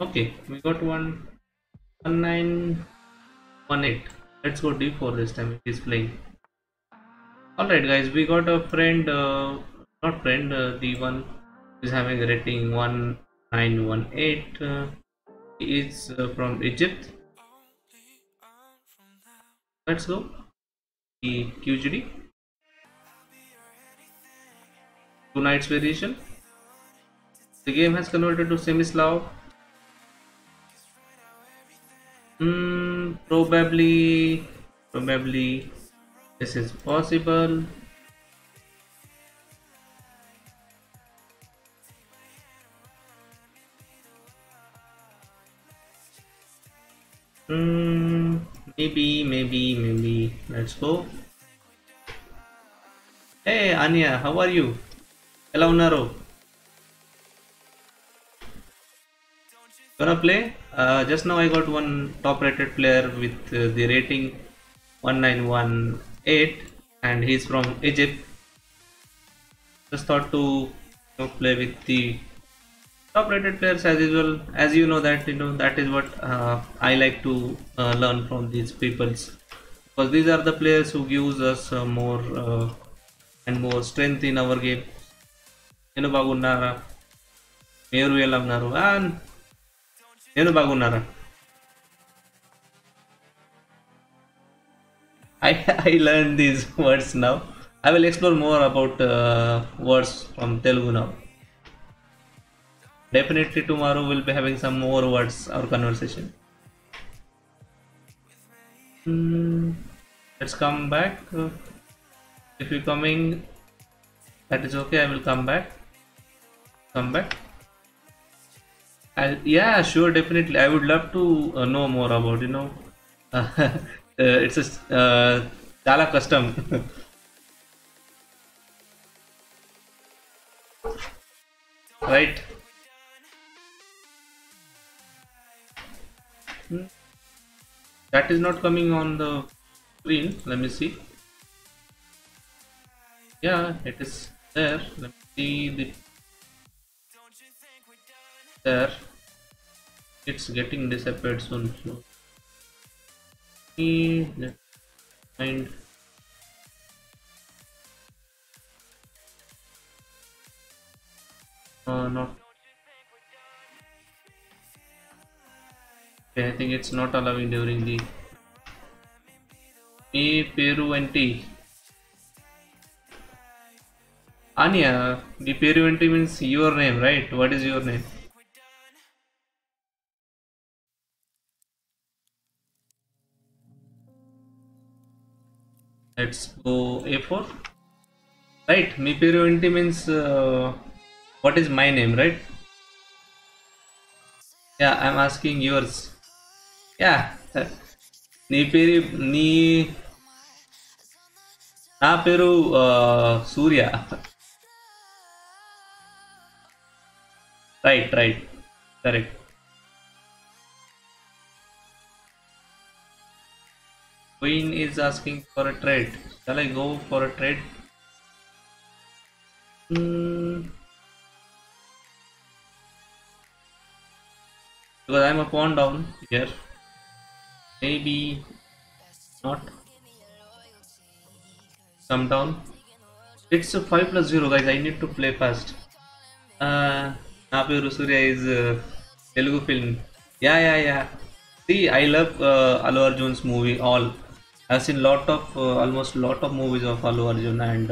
Okay, we got 1918. Let's go d4 this time. He's playing. Alright, guys, we got a friend, not friend, the one is having a rating 1918. He is from Egypt. Let's go. The QGD. Two nights variation. The game has converted to semi-Slav. Probably this is possible. Hmm, maybe. Let's go. Hey, Anya, how are you? Hello, Naro. Gonna play? Just now I got one top-rated player with the rating 1918, and he's from Egypt. Just thought to play with the top-rated players as usual. As you know that that is what I like to learn from these peoples, because these are the players who gives us more and more strength in our game. Bagunnara, మీరు ఎలా ఉన్నారు నేను బాగున్నారా I I learned these words now. I will explore more about words from Telugu now. Definitely tomorrow we'll be having some more words our conversation. Hmm, let's come back. If you're coming, that is okay. I will come back. Come back. Yeah, sure, definitely. I would love to know more about it's a chala custom. Right. Hmm, that is not coming on the screen. Let me see. Yeah, it is there. Let me see the there. It's getting disappeared soon. So let's find. Not. Okay, I think it's not allowing during the E Peruenti. Anya, the Peruenti means your name, right? What is your name? Let's go A4. Right, Mi Peruenti means what is my name, right? Yeah, I'm asking yours. Yeah. Ni నా పేరు సూర్య. Right, correct. Queen is asking for a trade. Shall I go for a trade? Hmm, because I'm a pawn down here. Maybe not. Come down. It's a 5 plus 0, guys. I need to play fast. నా పేరు సూర్య is Telugu film. Yeah. See, I love Allu Arjun's movie all. I've seen almost lot of movies of Allu Arjun, and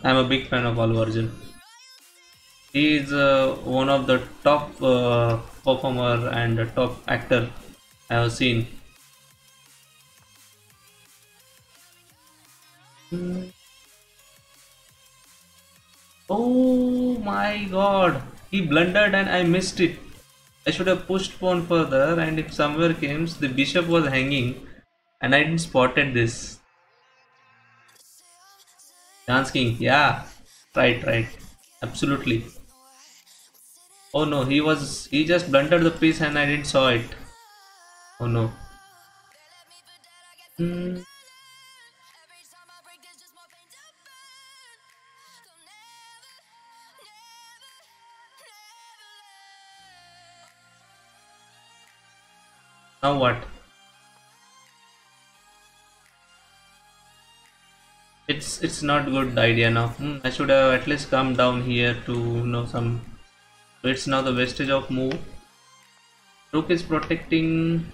I'm a big fan of Allu Arjun. He is one of the top performer and top actor I have seen. Mm. Oh my god, he blundered and I missed it. I should have pushed pawn further, and if somewhere comes the bishop was hanging and I didn't spotted this. Chance king, yeah, right, absolutely. Oh no, he just blundered the piece and I didn't saw it. Oh no. Hmm. Now what? It's not good idea now. I should have at least come down here to know some. So it's now the wastage of move. Rook is protecting.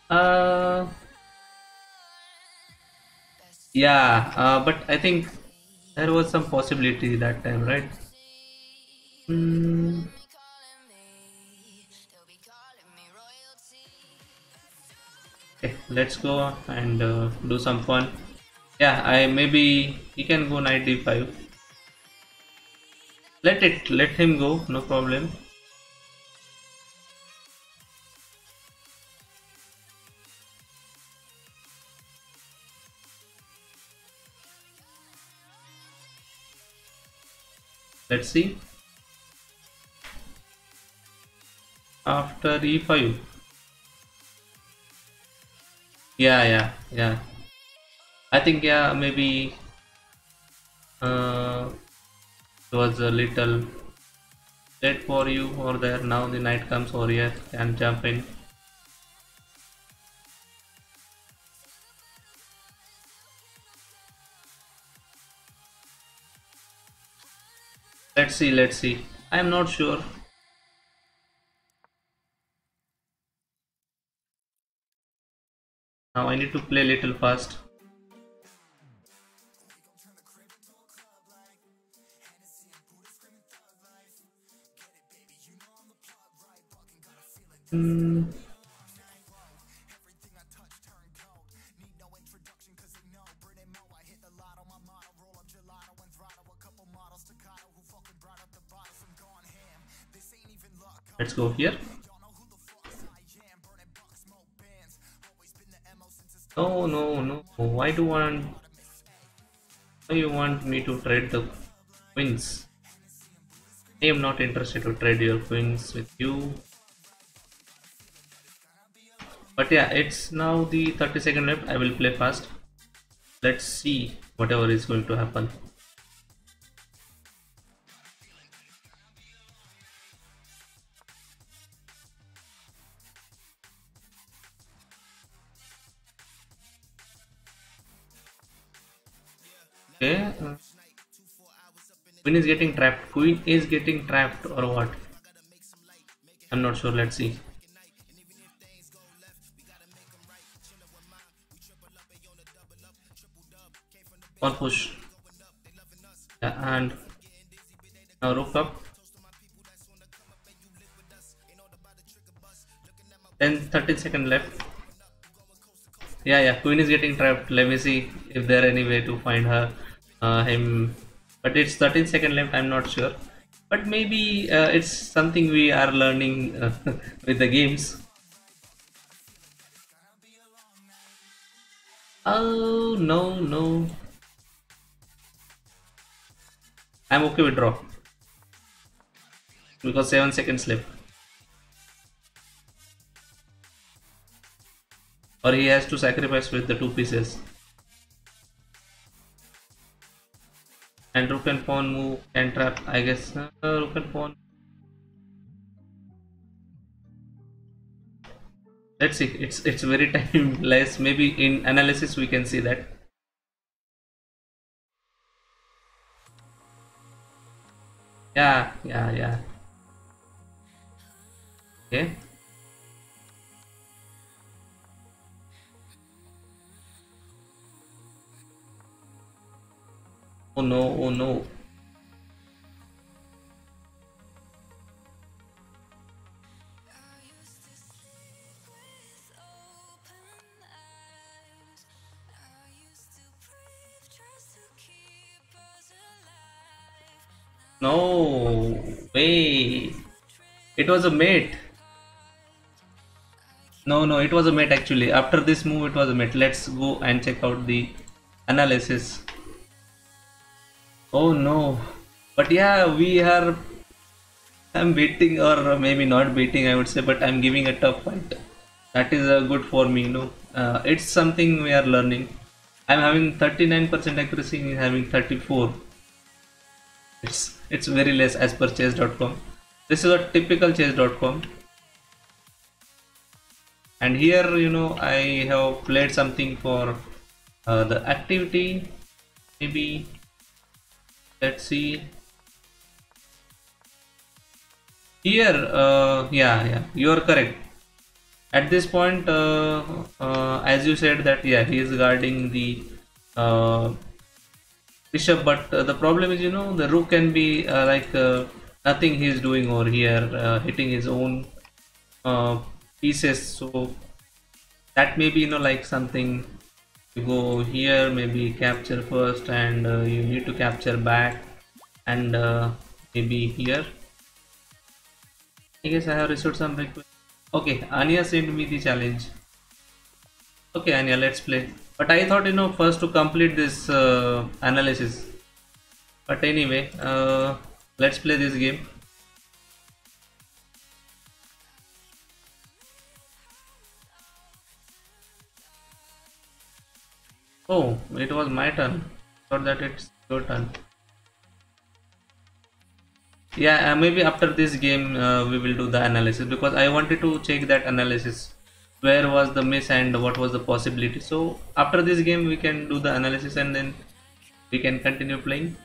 Uh, yeah. But I think there was some possibility that time, right? Hmm. Okay, let's go and do some fun. Yeah, I maybe he can go knight d5. Let him go, no problem. Let's see. After e5. Yeah. I think yeah, maybe it was a little late for you or there. Now the knight comes over here and jump in. Let's see. I am not sure. Now I need to play little fast. Hmm. Let's go here. No. Why you want me to trade the queens? I am not interested to trade your queens with you. But yeah, it's now the 30-second left. I will play fast. Let's see whatever is going to happen. Okay. Queen is getting trapped. Queen is getting trapped or what? I'm not sure. Let's see. One push. Yeah, and now rook up. Then 30-second left. Yeah. Queen is getting trapped. Let me see if there any way to find him. But it's 13-second left. I'm not sure. But maybe it's something we are learning with the games. Oh no. I'm okay with draw because 7 seconds left. Or he has to sacrifice with the two pieces. And rook and pawn move and trap, I guess. Rook and pawn. Let's see. It's very timeless. Maybe in analysis we can see that. Yeah. Okay. Oh no. No way. It was a mate. No, it was a mate actually. After this move, it was a mate. Let's go and check out the analysis. Oh no. But yeah, we are. I'm beating, or maybe not beating, I would say, but I'm giving a tough fight. That is good for me, it's something we are learning. I'm having 39% accuracy, he's having 34. It's very less as per chess.com. This is a typical chess.com. And here, I have played something for the activity. Maybe let's see here. Yeah, you are correct. At this point, as you said that yeah, he is guarding the uh, bishop, but the problem is, the rook can be like nothing he is doing over here, hitting his own uh, pieces. So that may be, like something. You go here, maybe capture first, and you need to capture back, and maybe here. I guess I have received some request. Okay, Anya sent me the challenge. Okay, Anya, let's play. But I thought, first to complete this analysis. But anyway, let's play this game. Oh, it was my turn. Thought that it's your turn. Yeah, maybe after this game we will do the analysis, because I wanted to check that analysis. Where was the miss and what was the possibility? So after this game we can do the analysis and then we can continue playing.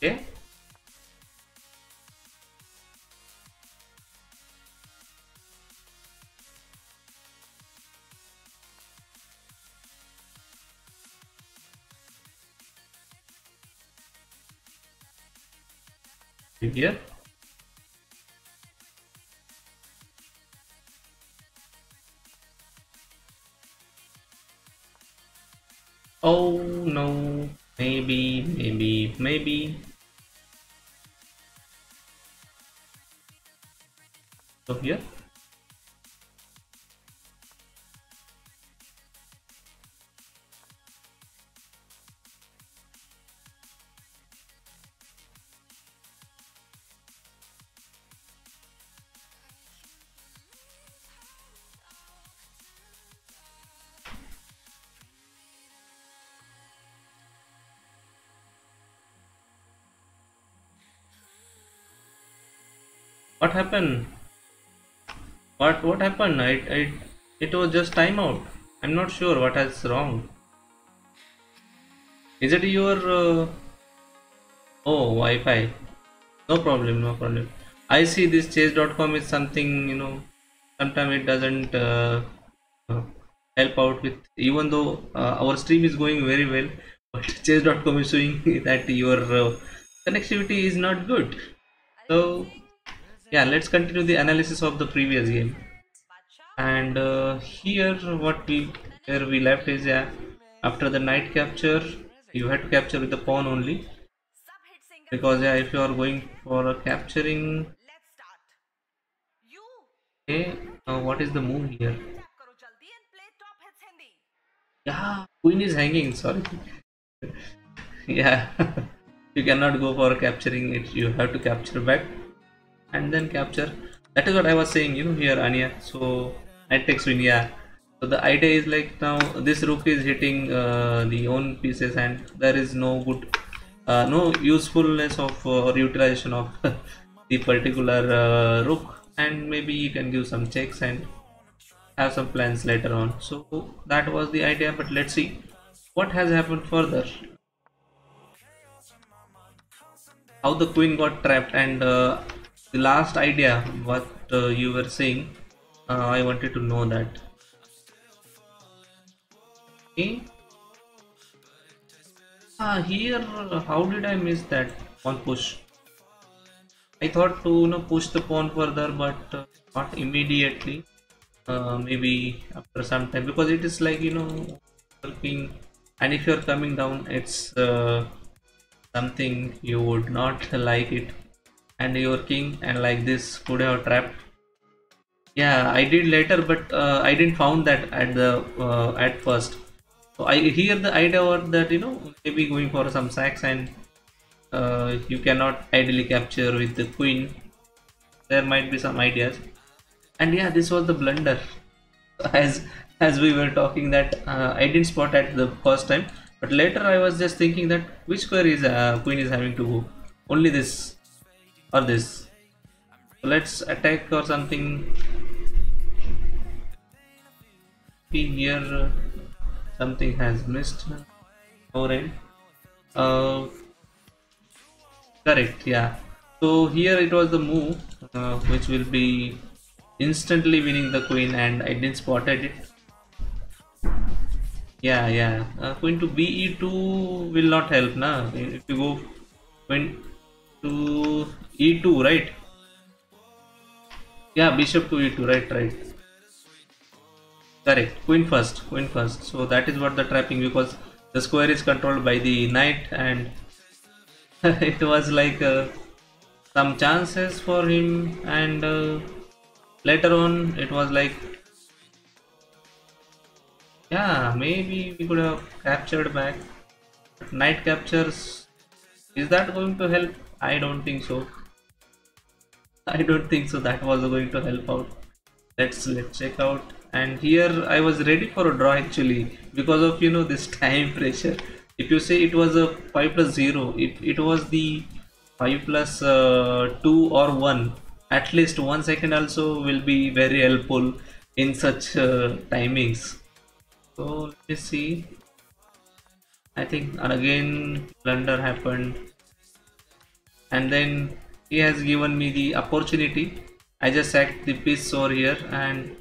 Okay. Here. Oh no. Maybe. So here. What happened? What happened? It was just timeout. I'm not sure what is wrong. Is it your oh, Wi-Fi? No problem, no problem. I see this chase.com is something, sometimes it doesn't uh, help out with, even though our stream is going very well, but chase.com is showing that your connectivity is not good. So yeah, let's continue the analysis of the previous game. And here what we where we left is, yeah, after the knight capture you had to capture with the pawn only, because yeah, if you are going for capturing. Okay, what is the move here? Yeah, queen is hanging, sorry. Yeah. You cannot go for capturing it, you have to capture back and then capture. That is what I was saying, here, Anya. So knight takes win, yeah. So the idea is like, now this rook is hitting the own pieces, and there is no good no usefulness of or utilization of the particular rook, and maybe you can give some checks and have some plans later on. So that was the idea, but let's see what has happened further. How the queen got trapped, and the last idea what you were saying, I wanted to know that. Okay. Here, how did I miss that pawn push? I thought to push the pawn further, but not immediately. Maybe after some time, because it is like working, and if you're coming down, it's something you would not like it. and your king, and like this could have trapped. Yeah, I did later, but I didn't found that at the at first. So I hear the idea was that maybe going for some sacks, and you cannot ideally capture with the queen. There might be some ideas, and yeah, this was the blunder. As as we were talking that I didn't spot at the first time, but later I was just thinking that which square is queen is having to go, only this or this. So let's attack or something. Here something has missed our end. Uh, Correct, yeah. So here it was the move which will be instantly winning the queen, and I didn't spotted it. Yeah, yeah. Queen to be2 will not help, na. If you go queen to e2, right? Yeah, bishop to e2, right, right. Correct. Queen first. So that is what the trapping, because the square is controlled by the knight, and it was like some chances for him, and later on it was like, yeah, maybe we could have captured back. But knight captures, is that going to help? I don't think so. I don't think so that was going to help out. Let's check out. And here I was ready for a draw actually, because of this time pressure. If you say it was a 5 plus 0, if it was the 5 plus 2 or 1, at least 1 second also will be very helpful in such timings. So let me see. I think, and again blunder happened, and then he has given me the opportunity. I just sacked the piece over here, and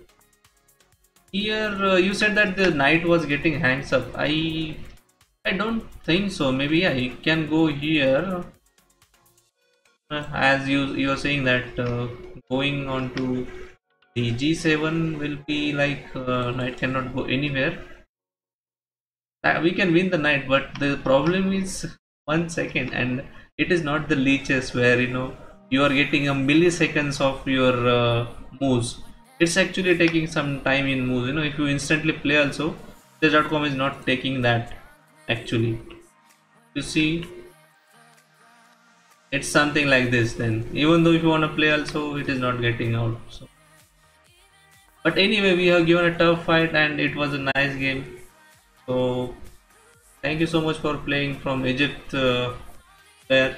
here you said that the knight was getting hands up. I don't think so. Maybe yeah, you can go here. As you are saying that going on to the g7 will be like knight cannot go anywhere. We can win the knight, but the problem is 1 second, and it is not the leeches where you are getting a milliseconds of your moves. It's actually taking some time in moves. If you instantly play also, chess.com is not taking that actually. You see, it's something like this. Then even though if you want to play also, it is not getting out. So, but anyway, we have given a tough fight, and it was a nice game. So thank you so much for playing from Egypt there.